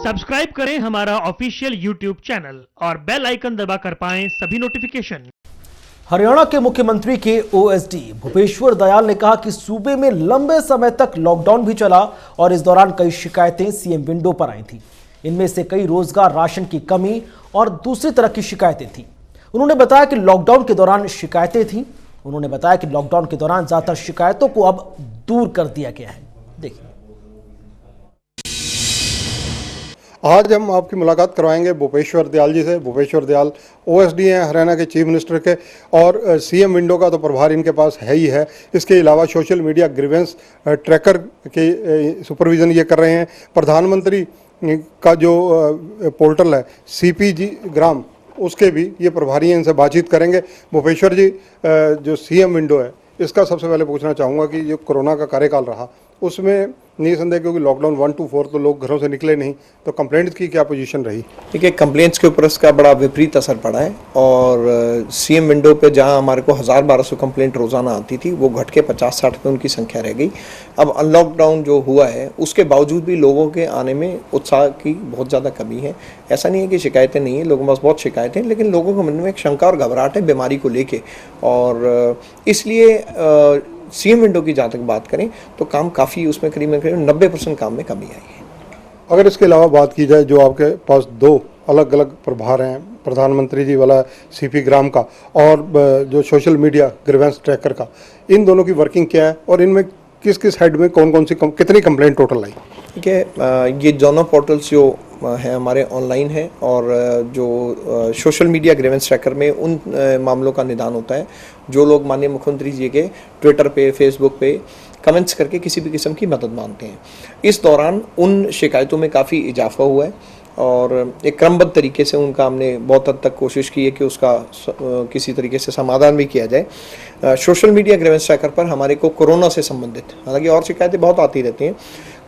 Subscribe करें हमारा official YouTube channel और बेल आइकन दबाकर पाएं सभी नोटिफिकेशन। हरियाणा के मुख्यमंत्री के ओएसडी भूपेश्वर दयाल ने कहा कि सूबे में लंबे समय तक लॉकडाउन भी चला और इस दौरान कई शिकायतें सीएम विंडो पर आई थी। इनमें से कई रोजगार, राशन की कमी और दूसरी तरह की शिकायतें थी। उन्होंने बताया कि लॉकडाउन के दौरान शिकायतें थीं। उन्होंने बताया कि लॉकडाउन के दौरान ज्यादातर शिकायतों को अब दूर कर दिया गया है। देखिए, आज हम आपकी मुलाकात करवाएंगे भूपेश्वर दयाल जी से। भूपेश्वर दयाल ओएसडी हैं हरियाणा के चीफ मिनिस्टर के, और सीएम विंडो का तो प्रभार इनके पास है ही है। इसके अलावा सोशल मीडिया ग्रीवेंस ट्रैकर के सुपरविजन ये कर रहे हैं। प्रधानमंत्री का जो पोर्टल है सीपीजी ग्राम, उसके भी ये प्रभारी हैं। इनसे बातचीत करेंगे। भूपेश्वर जी, जो सीएम विंडो है इसका सबसे पहले पूछना चाहूँगा कि जो कोरोना का कार्यकाल रहा उसमें निसंदेह, क्योंकि लॉकडाउन 1 to 4 तो लोग घरों से निकले नहीं, तो कंप्लेंट्स की क्या पोजीशन रही? देखिए, कंप्लेंट्स के ऊपर इसका बड़ा विपरीत असर पड़ा है और सीएम विंडो पे जहां हमारे को 1000-1200 कंप्लेंट रोज़ाना आती थी, वो घट के 50-60 पे उनकी संख्या रह गई। अब अनलॉकडाउन जो हुआ है उसके बावजूद भी लोगों के आने में उत्साह की बहुत ज़्यादा कमी है। ऐसा नहीं है कि शिकायतें नहीं है, लोगों के पास बहुत शिकायतें, लेकिन लोगों के मन में एक शंका और घबराहट है बीमारी को लेके, और इसलिए सीएम विंडो की जहाँ तक बात करें तो काम काफ़ी, उसमें करीबन 90% काम में कमी आई है। अगर इसके अलावा बात की जाए, जो आपके पास दो अलग अलग प्रभार हैं, प्रधानमंत्री जी वाला सीपी ग्राम का और जो सोशल मीडिया ग्रीवेंस ट्रैकर का, इन दोनों की वर्किंग क्या है और इनमें किस किस हेड में कौन कौन सी कितनी कंप्लेंट टोटल आई? ठीक है, ये दोनों पोर्टल्स जो हैं हमारे ऑनलाइन हैं, और जो सोशल मीडिया ग्रीवेंस ट्रैकर में उन मामलों का निदान होता है जो लोग माननीय मुख्यमंत्री जी के ट्विटर पे, फेसबुक पे कमेंट्स करके किसी भी किस्म की मदद मांगते हैं। इस दौरान उन शिकायतों में काफ़ी इजाफा हुआ है और एक क्रमबद्ध तरीके से उनका हमने बहुत हद तक कोशिश की है कि उसका किसी तरीके से समाधान भी किया जाए। सोशल मीडिया ग्रीवेंस ट्रैकर पर हमारे को कोरोना से संबंधित, हालांकि और शिकायतें बहुत आती रहती हैं,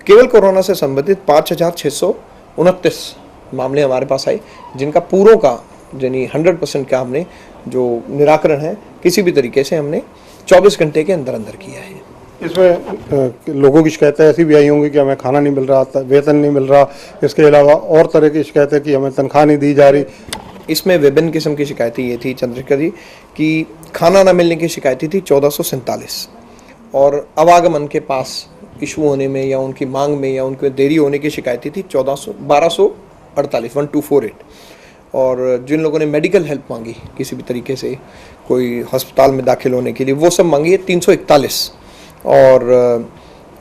केवल कोरोना से संबंधित 5629 मामले हमारे पास आए, जिनका पूरों का यानी 100% का हमने जो निराकरण है किसी भी तरीके से हमने 24 घंटे के अंदर अंदर किया है। इसमें लोगों की शिकायतें ऐसी भी आई होंगी कि हमें खाना नहीं मिल रहा, वेतन नहीं मिल रहा, इसके अलावा और तरह की शिकायतें कि हमें तनख्वाह नहीं दी जा रही। इसमें विभिन्न किस्म की शिकायतें ये थी चंद्रशेखर जी कि खाना न मिलने की शिकायतें थी 1447, और आवागमन के पास इशू होने में या उनकी मांग में या उनके देरी होने की शिकायतें थी 1248, और जिन लोगों ने मेडिकल हेल्प मांगी किसी भी तरीके से कोई अस्पताल में दाखिल होने के लिए, वो सब मांगी है 341, और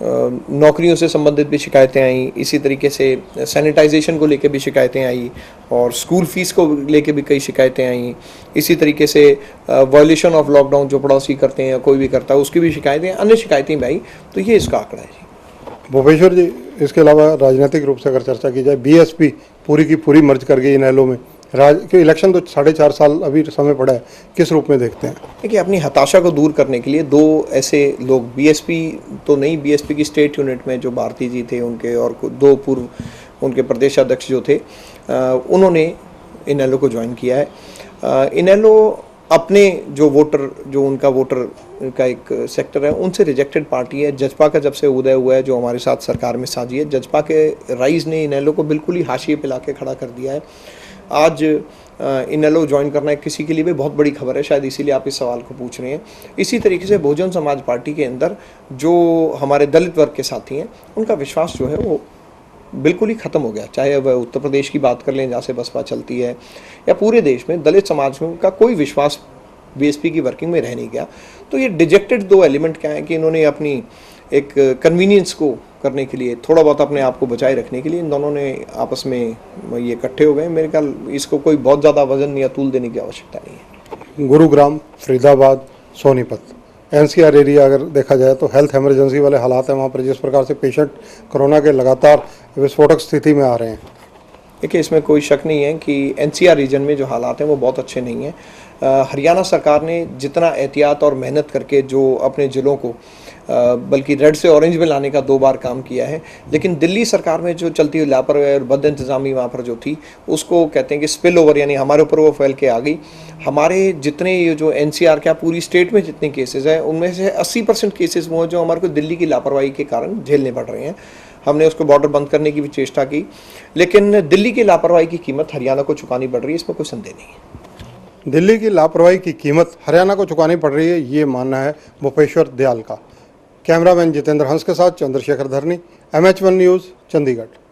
नौकरियों से संबंधित भी शिकायतें आई। इसी तरीके से सैनिटाइजेशन को लेकर भी शिकायतें आई, और स्कूल फीस को लेकर भी कई शिकायतें आई। इसी तरीके से वायलेशन ऑफ लॉकडाउन जो पड़ोसी करते हैं या कोई भी करता है उसकी भी शिकायतें, अन्य शिकायतें भी आई। तो ये इसका आंकड़ा है जी। भूपेश्वर जी, इसके अलावा राजनीतिक रूप से अगर चर्चा की जाए, बीएसपी पूरी की पूरी मर्ज कर गई इनेलो में। इलेक्शन तो 4.5 साल अभी समय पड़ा है, किस रूप में देखते हैं? देखिए, अपनी हताशा को दूर करने के लिए दो ऐसे लोग, बीएसपी तो नहीं, बीएसपी की स्टेट यूनिट में जो भारती जी थे उनके और दो पूर्व उनके प्रदेश अध्यक्ष जो थे, उन्होंने इनेलो को ज्वाइन किया है। इनेलो अपने जो वोटर, जो उनका वोटर का एक सेक्टर है, उनसे रिजेक्टेड पार्टी है। जजपा का जब से उदय हुआ है, जो हमारे साथ सरकार में साझी है, जजपा के राइज ने इनेलो को बिल्कुल ही हाशिए पे लाके खड़ा कर दिया है। आज इनेलो ज्वाइन करना किसी के लिए भी बहुत बड़ी खबर है, शायद इसीलिए आप इस सवाल को पूछ रहे हैं। इसी तरीके से बहुजन समाज पार्टी के अंदर जो हमारे दलित वर्ग के साथी हैं, उनका विश्वास जो है वो बिल्कुल ही ख़त्म हो गया। चाहे वह उत्तर प्रदेश की बात कर लें जहाँ से बसपा चलती है, या पूरे देश में दलित समाज में का कोई विश्वास बीएसपी की वर्किंग में रह नहीं गया। तो ये डिजेक्टेड दो एलिमेंट क्या है कि इन्होंने अपनी एक कन्वीनियंस को करने के लिए, थोड़ा बहुत अपने आप को बचाए रखने के लिए, इन दोनों ने आपस में ये इकट्ठे हो गए। मेरे ख्याल इसको कोई बहुत ज़्यादा वजन या तूल देने की आवश्यकता नहीं है। गुरुग्राम, फरीदाबाद, सोनीपत, एनसीआर एरिया अगर देखा जाए तो हेल्थ इमरजेंसी वाले हालात हैं वहाँ पर, जिस प्रकार से पेशेंट कोरोना के लगातार विस्फोटक स्थिति में आ रहे हैं। देखिए, इसमें कोई शक नहीं है कि एनसीआर रीजन में जो हालात हैं वो बहुत अच्छे नहीं हैं। हरियाणा सरकार ने जितना एहतियात और मेहनत करके जो अपने ज़िलों को बल्कि रेड से ऑरेंज में लाने का 2 बार काम किया है, लेकिन दिल्ली सरकार में जो चलती हुई लापरवाही और बद इंतज़ामी वहाँ पर जो थी, उसको कहते हैं कि स्पिल ओवर, यानी हमारे ऊपर वो फैल के आ गई। हमारे जितने ये जो एनसीआर क्या पूरी स्टेट में जितने केसेस हैं, उनमें से 80% केसेस वो हैं जो हमारे को दिल्ली की लापरवाही के कारण झेलने पड़ रहे हैं। हमने उसको बॉर्डर बंद करने की भी चेष्टा की, लेकिन दिल्ली की लापरवाही की कीमत हरियाणा को चुकानी पड़ रही है, इसमें कोई संदेह नहीं है। दिल्ली की लापरवाही की कीमत हरियाणा को चुकानी पड़ रही है, ये मानना है भूपेश्वर दयाल का। कैमरामैन जितेंद्र हंस के साथ चंद्रशेखर धरनी, MH1 न्यूज़, चंडीगढ़।